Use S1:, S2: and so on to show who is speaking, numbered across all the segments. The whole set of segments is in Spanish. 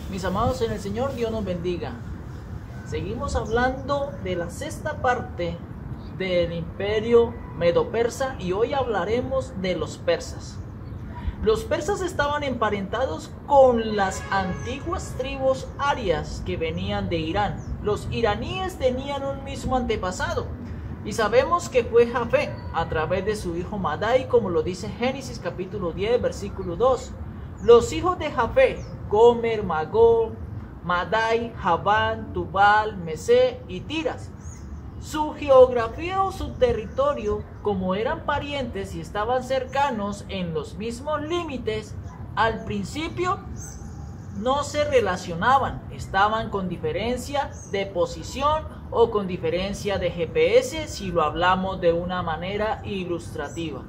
S1: Mis amados en el Señor, Dios nos bendiga. Seguimos hablando de la sexta parte del imperio medo-persa y hoy hablaremos de los persas. Los persas estaban emparentados con las antiguas tribus arias que venían de Irán. Los iraníes tenían un mismo antepasado y sabemos que fue Jafé a través de su hijo Madai, como lo dice Génesis capítulo 10 versículo 2. Los hijos de Jafé: Gomer, Magog, Madai, Javán, Tubal, Mesé y Tiras. Su geografía o su territorio, como eran parientes y estaban cercanos en los mismos límites, al principio no se relacionaban, estaban con diferencia de posición o con diferencia de GPS, si lo hablamos de una manera ilustrativa.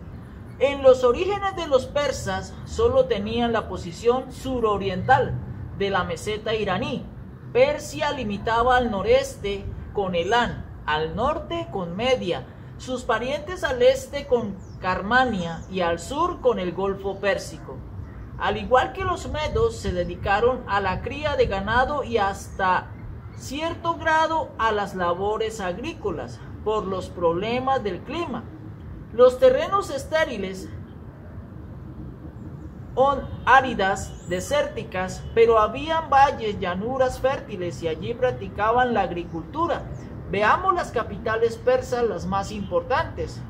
S1: En los orígenes de los persas solo tenían la posición suroriental de la meseta iraní. Persia limitaba al noreste con Elán, al norte con Media, sus parientes al este con Carmania y al sur con el Golfo Pérsico. Al igual que los medos, se dedicaron a la cría de ganado y hasta cierto grado a las labores agrícolas por los problemas del clima. Los terrenos estériles son áridas, desérticas, pero habían valles, llanuras fértiles y allí practicaban la agricultura. Veamos las capitales persas, las más importantes.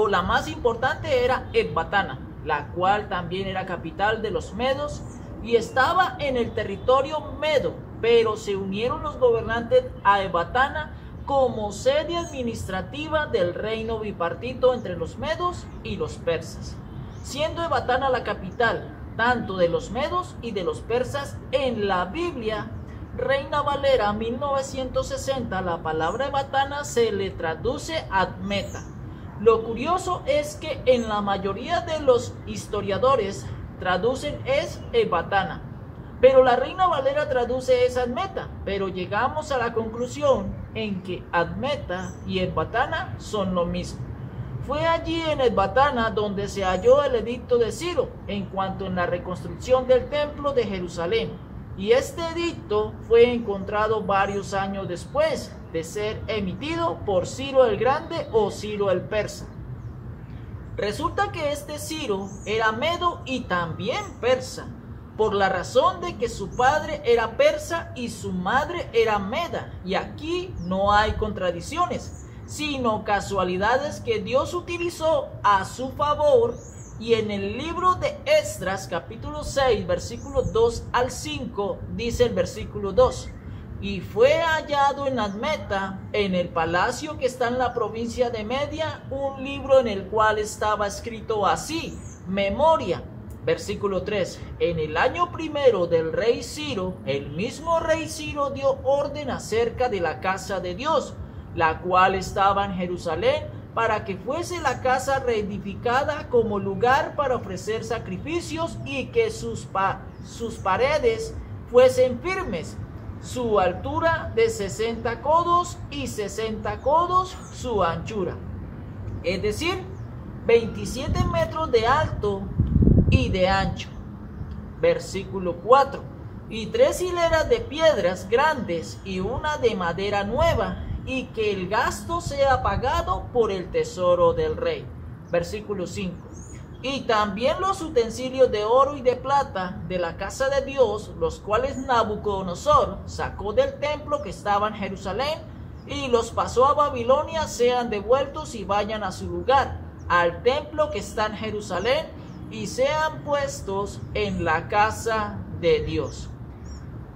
S1: La más importante era Ecbatana, la cual también era capital de los medos y estaba en el territorio medo, pero se unieron los gobernantes a Ecbatana como sede administrativa del reino bipartito entre los medos y los persas, siendo Ecbatana la capital tanto de los medos y de los persas. En la Biblia Reina Valera 1960, la palabra Ecbatana se le traduce Admeta. Lo curioso es que en la mayoría de los historiadores traducen es Ecbatana, pero la Reina Valera traduce es Admeta, pero llegamos a la conclusión en que Admeta y Ecbatana son lo mismo. Fue allí en Ecbatana donde se halló el edicto de Ciro en cuanto a la reconstrucción del templo de Jerusalén, y este edicto fue encontrado varios años después de ser emitido por Ciro el Grande o Ciro el Persa. Resulta que este Ciro era medo y también persa, por la razón de que su padre era persa y su madre era meda, y aquí no hay contradicciones, sino casualidades que Dios utilizó a su favor. Y en el libro de Esdras capítulo 6 versículos 2 al 5 dice el versículo 2: y fue hallado en Admeta, en el palacio que está en la provincia de Media, un libro en el cual estaba escrito así: memoria. Versículo 3: en el año primero del rey Ciro, el mismo rey Ciro dio orden acerca de la casa de Dios, la cual estaba en Jerusalén, para que fuese la casa reedificada como lugar para ofrecer sacrificios y que sus paredes fuesen firmes, su altura de 60 codos y 60 codos su anchura, es decir, 27 metros de alto y de ancho. Versículo 4: y 3 hileras de piedras grandes y una de madera nueva, y que el gasto sea pagado por el tesoro del rey. Versículo 5: y también los utensilios de oro y de plata de la casa de Dios, los cuales Nabucodonosor sacó del templo que estaba en Jerusalén y los pasó a Babilonia, sean devueltos y vayan a su lugar, al templo que está en Jerusalén, y sean puestos en la casa de Dios.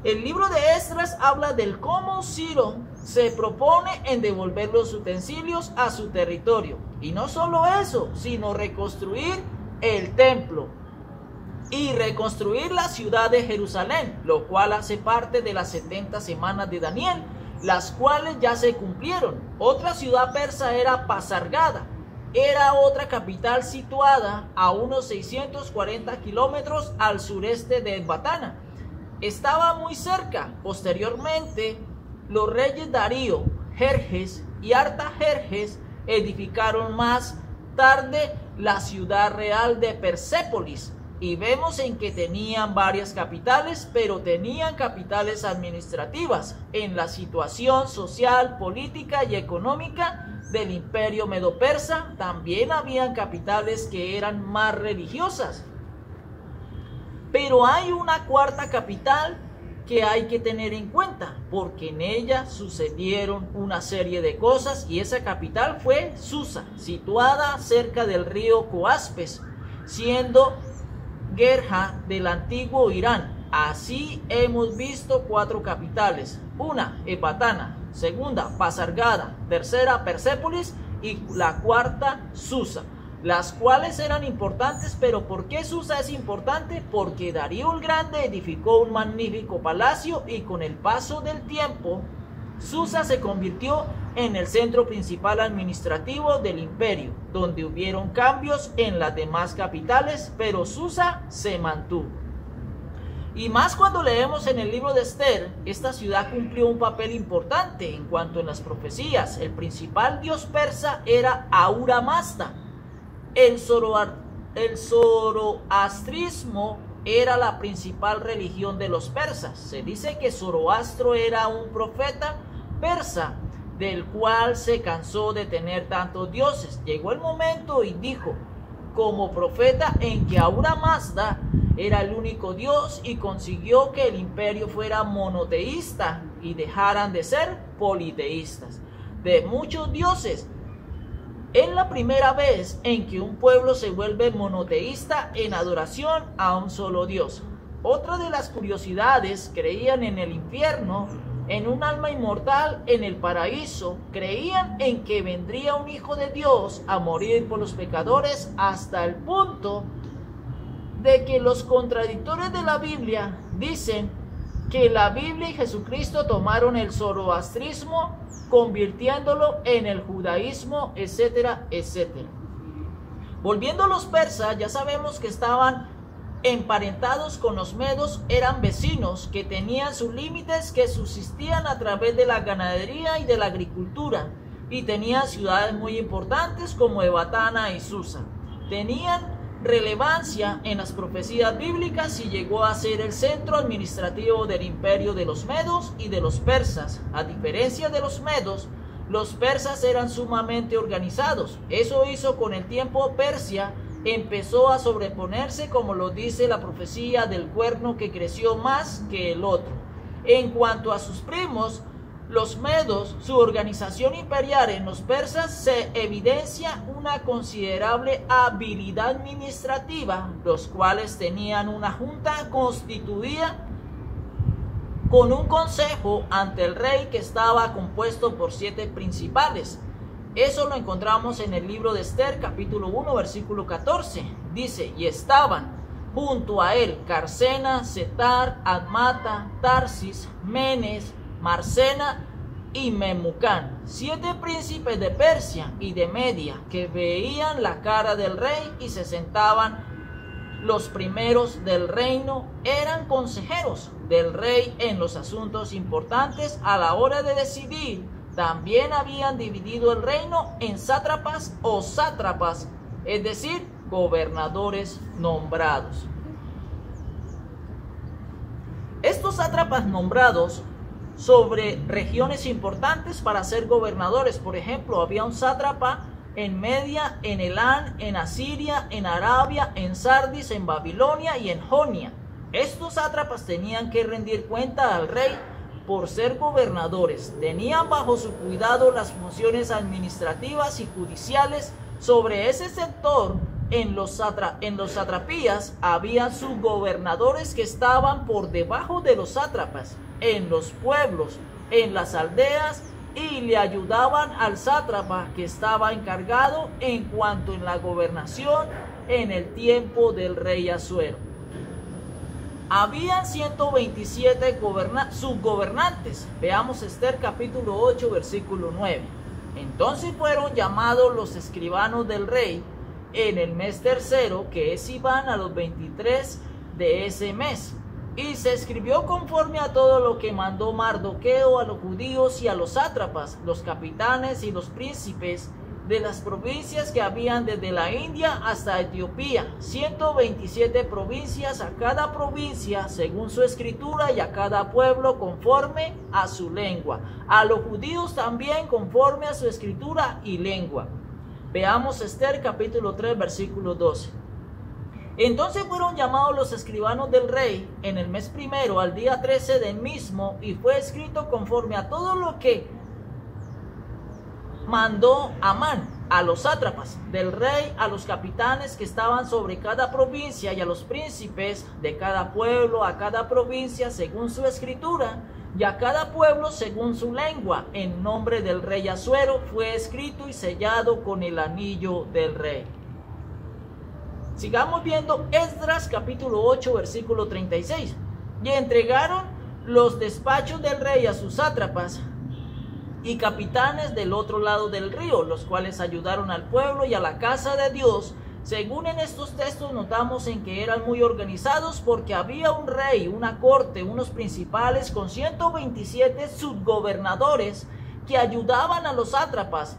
S1: El libro de Esdras habla del cómo Ciro se propone en devolver los utensilios a su territorio. Y no solo eso, sino reconstruir el templo y reconstruir la ciudad de Jerusalén, lo cual hace parte de las 70 semanas de Daniel, las cuales ya se cumplieron. Otra ciudad persa era Pasargada, era otra capital situada a unos 640 kilómetros al sureste de Ecbatana. Estaba muy cerca. Posteriormente, los reyes Darío, Jerjes y Artajerjes edificaron más tarde la ciudad real de Persépolis y vemos en que tenían varias capitales, pero tenían capitales administrativas en la situación social, política y económica del imperio medo-persa. También habían capitales que eran más religiosas. Pero hay una cuarta capital que hay que tener en cuenta, porque en ella sucedieron una serie de cosas, y esa capital fue Susa, situada cerca del río Coaspes, siendo Gerha del antiguo Irán. Así hemos visto 4 capitales: una, Epatana; segunda, Pasargada; tercera, Persépolis; y la cuarta, Susa, las cuales eran importantes. Pero ¿por qué Susa es importante? Porque Darío el Grande edificó un magnífico palacio, y con el paso del tiempo Susa se convirtió en el centro principal administrativo del imperio, donde hubieron cambios en las demás capitales, pero Susa se mantuvo. Y más cuando leemos en el libro de Esther, esta ciudad cumplió un papel importante en cuanto a las profecías. El principal dios persa era Ahura Mazda. El zoroastrismo era la principal religión de los persas. Se dice que Zoroastro era un profeta persa, del cual se cansó de tener tantos dioses. Llegó el momento y dijo, como profeta, en que Ahura Mazda era el único Dios, y consiguió que el imperio fuera monoteísta y dejaran de ser politeístas, de muchos dioses. Es la primera vez en que un pueblo se vuelve monoteísta en adoración a un solo Dios. Otra de las curiosidades: creían en el infierno, en un alma inmortal en el paraíso, creían en que vendría un hijo de Dios a morir por los pecadores, hasta el punto de que los contradictores de la Biblia dicen que la Biblia y Jesucristo tomaron el zoroastrismo, convirtiéndolo en el judaísmo, etcétera, etcétera. Volviendo a los persas, ya sabemos que estaban emparentados con los medos, eran vecinos que tenían sus límites, que subsistían a través de la ganadería y de la agricultura, y tenían ciudades muy importantes como Ecbatana y Susa. Tenían relevancia en las profecías bíblicas y llegó a ser el centro administrativo del imperio de los medos y de los persas. A diferencia de los medos, los persas eran sumamente organizados. Eso hizo con el tiempo Persia empezó a sobreponerse, como lo dice la profecía del cuerno que creció más que el otro. En cuanto a sus primos, los medos, su organización imperial en los persas se evidencia una considerable habilidad administrativa, los cuales tenían una junta constituida con un consejo ante el rey que estaba compuesto por 7 principales. Eso lo encontramos en el libro de Esther, capítulo 1, versículo 14. Dice, y estaban junto a él Carsena, Setar, Admata, Tarsis, Menes, Marsena y Memucán, 7 príncipes de Persia y de Media, que veían la cara del rey y se sentaban. Los primeros del reino eran consejeros del rey en los asuntos importantes a la hora de decidir. También habían dividido el reino en sátrapas o sátrapas, es decir, gobernadores nombrados. Estos sátrapas nombrados sobre regiones importantes para ser gobernadores. Por ejemplo, había un sátrapa en Media, en Elán, en Asiria, en Arabia, en Sardis, en Babilonia y en Jonia. Estos sátrapas tenían que rendir cuenta al rey por ser gobernadores. Tenían bajo su cuidado las funciones administrativas y judiciales sobre ese sector. En los satrapías había subgobernadores que estaban por debajo de los sátrapas, en los pueblos, en las aldeas, y le ayudaban al sátrapa que estaba encargado en cuanto en la gobernación en el tiempo del rey Asuero. Habían 127 subgobernantes. Veamos Esther capítulo 8 versículo 9. Entonces fueron llamados los escribanos del rey en el mes tercero, que es Sivan, a los 23 de ese mes. Y se escribió conforme a todo lo que mandó Mardoqueo a los judíos y a los sátrapas, los capitanes y los príncipes de las provincias que habían desde la India hasta Etiopía, 127 provincias, a cada provincia según su escritura y a cada pueblo conforme a su lengua, a los judíos también conforme a su escritura y lengua. Veamos Esther capítulo 3 versículo 12. Entonces fueron llamados los escribanos del rey en el mes primero al día 13 del mismo, y fue escrito conforme a todo lo que mandó Amán a los sátrapas del rey, a los capitanes que estaban sobre cada provincia y a los príncipes de cada pueblo, a cada provincia según su escritura y a cada pueblo según su lengua. En nombre del rey Asuero fue escrito y sellado con el anillo del rey. Sigamos viendo Esdras capítulo 8 versículo 36. Y entregaron los despachos del rey a sus sátrapas y capitanes del otro lado del río, los cuales ayudaron al pueblo y a la casa de Dios. Según en estos textos notamos en que eran muy organizados, porque había un rey, una corte, unos principales con 127 subgobernadores que ayudaban a los sátrapas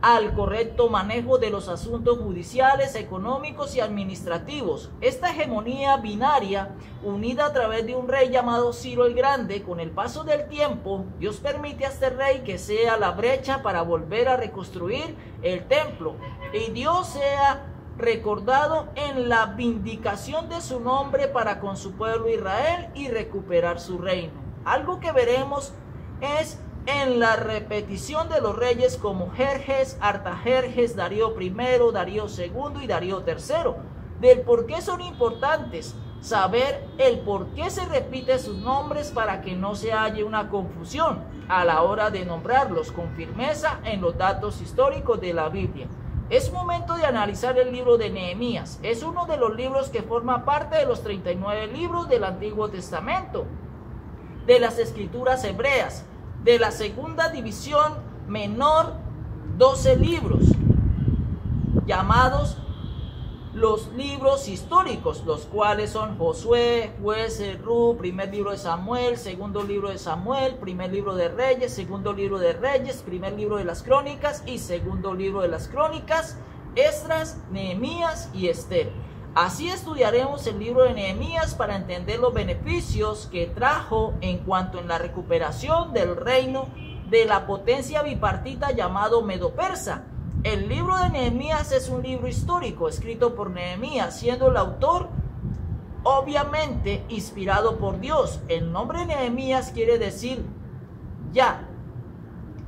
S1: al correcto manejo de los asuntos judiciales, económicos y administrativos. Esta hegemonía binaria, unida a través de un rey llamado Ciro el Grande, con el paso del tiempo, Dios permite a este rey que sea la brecha para volver a reconstruir el templo, y Dios sea recordado en la vindicación de su nombre para con su pueblo Israel y recuperar su reino. Algo que veremos es en la repetición de los reyes como Jerjes, Artajerjes, Darío I, Darío II y Darío III. Del por qué son importantes, saber el por qué se repite sus nombres para que no se halle una confusión a la hora de nombrarlos con firmeza en los datos históricos de la Biblia. Es momento de analizar el libro de Nehemías. Es uno de los libros que forma parte de los 39 libros del Antiguo Testamento, de las Escrituras hebreas, de la segunda división menor, 12 libros, llamados los libros históricos, los cuales son Josué, Jueces, Ruth, primer libro de Samuel, segundo libro de Samuel, primer libro de Reyes, segundo libro de Reyes, primer libro de las Crónicas y segundo libro de las Crónicas, Esdras, Nehemías y Esther. Así estudiaremos el libro de Nehemías para entender los beneficios que trajo en cuanto en la recuperación del reino de la potencia bipartita llamado Medo-Persa. El libro de Nehemías es un libro histórico escrito por Nehemías, siendo el autor obviamente inspirado por Dios. El nombre Nehemías quiere decir ya.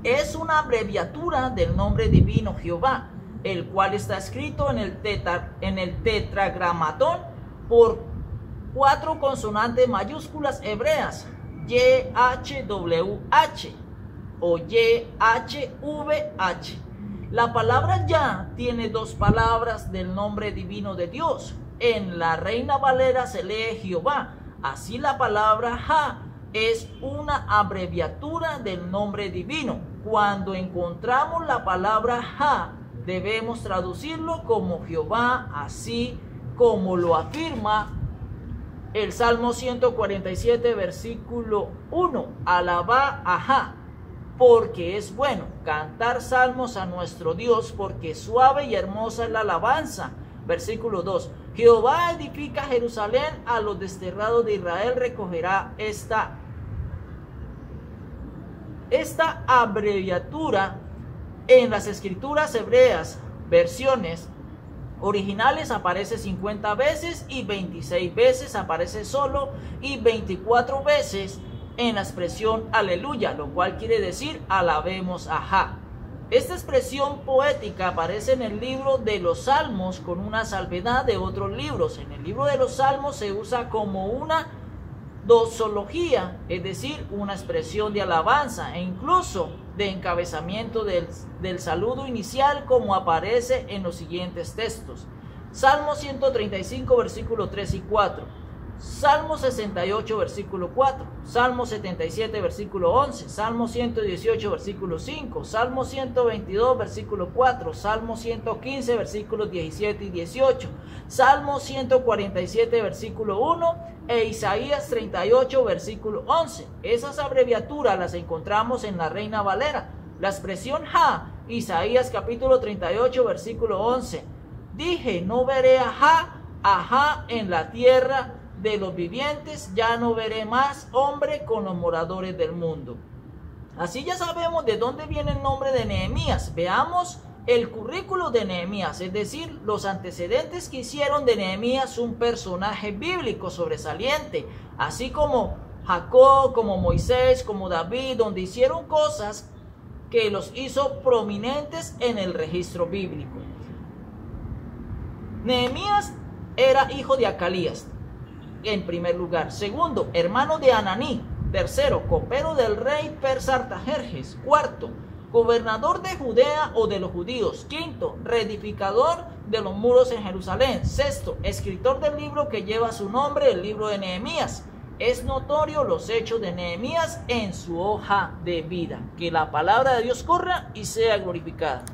S1: Es una abreviatura del nombre divino Jehová, el cual está escrito en el tetragramatón por 4 consonantes mayúsculas hebreas, YHWH o YHVH. La palabra ya tiene 2 palabras del nombre divino de Dios. En la Reina Valera se lee Jehová. Así la palabra Ja es una abreviatura del nombre divino. Cuando encontramos la palabra Ja, debemos traducirlo como Jehová, así como lo afirma el Salmo 147, versículo 1. Alabá a Ja, porque es bueno cantar salmos a nuestro Dios, porque suave y hermosa es la alabanza. Versículo 2. Jehová edifica Jerusalén, a los desterrados de Israel recogerá. Esta abreviatura en las escrituras hebreas, versiones originales, aparece 50 veces y 26 veces aparece solo y 24 veces en la expresión aleluya, lo cual quiere decir alabemos a Ja. Esta expresión poética aparece en el libro de los Salmos con una salvedad de otros libros. En el libro de los Salmos se usa como una dosología, es decir, una expresión de alabanza e incluso de encabezamiento del saludo inicial, como aparece en los siguientes textos. Salmo 135 versículos 3 y 4, Salmo 68 versículo 4, Salmo 77 versículo 11, Salmo 118 versículo 5, Salmo 122 versículo 4, Salmo 115 versículos 17 y 18, Salmo 147 versículo 1 e Isaías 38 versículo 11. Esas abreviaturas las encontramos en la Reina Valera. La expresión Ja Isaías capítulo 38, versículo 11. Dije, no veré ajá en la tierra de los vivientes, ya no veré más hombre con los moradores del mundo. Así ya sabemos de dónde viene el nombre de Nehemías. Veamos el currículo de Nehemías, es decir, los antecedentes que hicieron de Nehemías un personaje bíblico sobresaliente, así como Jacob, como Moisés, como David, donde hicieron cosas que los hizo prominentes en el registro bíblico. Nehemías era hijo de Acalías, en primer lugar. Segundo, hermano de Ananí. Tercero, copero del rey persa Artajerjes. Cuarto, gobernador de Judea o de los judíos. Quinto, reedificador de los muros en Jerusalén. Sexto, escritor del libro que lleva su nombre, el libro de Nehemías. Es notorio los hechos de Nehemías en su hoja de vida. Que la palabra de Dios corra y sea glorificada.